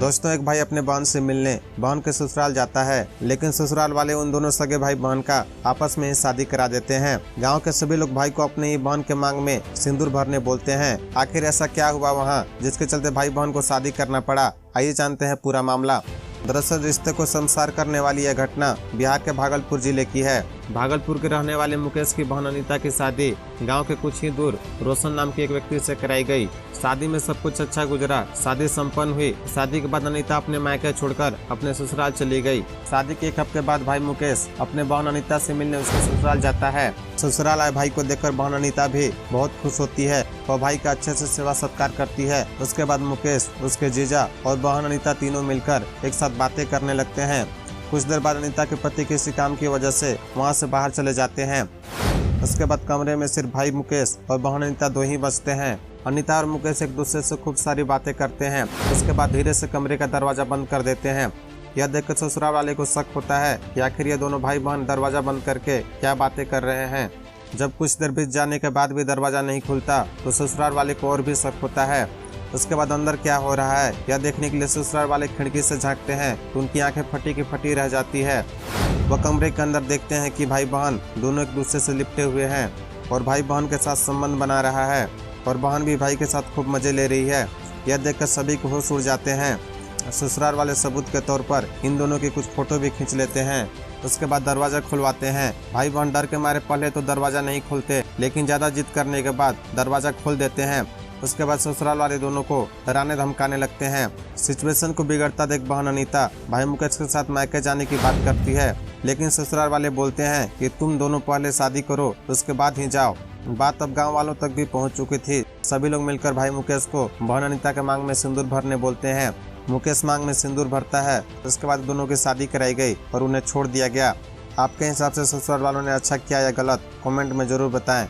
दोस्तों, एक भाई अपने बहन से मिलने बहन के ससुराल जाता है, लेकिन ससुराल वाले उन दोनों सगे भाई बहन का आपस में ही शादी करा देते हैं। गांव के सभी लोग भाई को अपने ही बहन के मांग में सिंदूर भरने बोलते हैं। आखिर ऐसा क्या हुआ वहां जिसके चलते भाई बहन को शादी करना पड़ा? आइए जानते हैं पूरा मामला। दरअसल रिश्ते को शर्मसार करने वाली यह घटना बिहार के भागलपुर जिले की है। भागलपुर के रहने वाले मुकेश की बहन अनीता की शादी गांव के कुछ ही दूर रोशन नाम के एक व्यक्ति से कराई गई। शादी में सब कुछ अच्छा गुजरा, शादी संपन्न हुई। शादी के बाद अनीता अपने मायके छोड़कर अपने ससुराल चली गई। शादी के एक हफ्ते बाद भाई मुकेश अपने बहन अनीता से मिलने उसके ससुराल जाता है। ससुराल आए भाई को देखकर बहन अनीता भी बहुत खुश होती है और भाई का अच्छे से सेवा सत्कार करती है। उसके बाद मुकेश, उसके जीजा और बहन अनीता तीनों मिलकर एक साथ बातें करने लगते हैं। कुछ देर बाद अनीता के पति किसी काम की वजह से वहां से बाहर चले जाते हैं। उसके बाद कमरे में सिर्फ भाई मुकेश और बहन अनीता दो ही बचते हैं। अनीता और मुकेश एक दूसरे से खूब सारी बातें करते हैं। उसके बाद धीरे से कमरे का दरवाजा बंद कर देते हैं। यह देखकर ससुराल वाले को शक होता है कि आखिर ये दोनों भाई बहन दरवाजा बंद करके क्या बातें कर रहे हैं। जब कुछ देर बीत जाने के बाद भी दरवाजा नहीं खुलता तो ससुराल वाले को और भी शक होता है। उसके बाद अंदर क्या हो रहा है यह देखने के लिए ससुराल वाले खिड़की से झांकते हैं तो उनकी आंखें फटी की फटी रह जाती है। वह कमरे के अंदर देखते हैं कि भाई बहन दोनों एक दूसरे से लिपटे हुए हैं और भाई बहन के साथ संबंध बना रहा है और बहन भी भाई के साथ खूब मजे ले रही है। यह देखकर सभी को होश उड़ जाते हैं। ससुराल वाले सबूत के तौर पर इन दोनों की कुछ फोटो भी खींच लेते हैं। उसके बाद दरवाजा खुलवाते हैं। भाई बहन डर के मारे पहले तो दरवाजा नहीं खोलते, लेकिन ज्यादा जिद करने के बाद दरवाजा खोल देते हैं। उसके बाद ससुराल वाले दोनों को डराने धमकाने लगते हैं। सिचुएशन को बिगड़ता देख बहन अनीता भाई मुकेश के साथ मायके जाने की बात करती है, लेकिन ससुराल वाले बोलते हैं कि तुम दोनों पहले शादी करो उसके बाद ही जाओ। बात अब गांव वालों तक भी पहुंच चुकी थी। सभी लोग मिलकर भाई मुकेश को बहन अनीता के मांग में सिंदूर भरने बोलते हैं। मुकेश मांग में सिंदूर भरता है। उसके बाद दोनों की शादी कराई गई और उन्हें छोड़ दिया गया। आपके हिसाब से ससुराल वालों ने अच्छा किया या गलत, कमेंट में जरूर बताएं।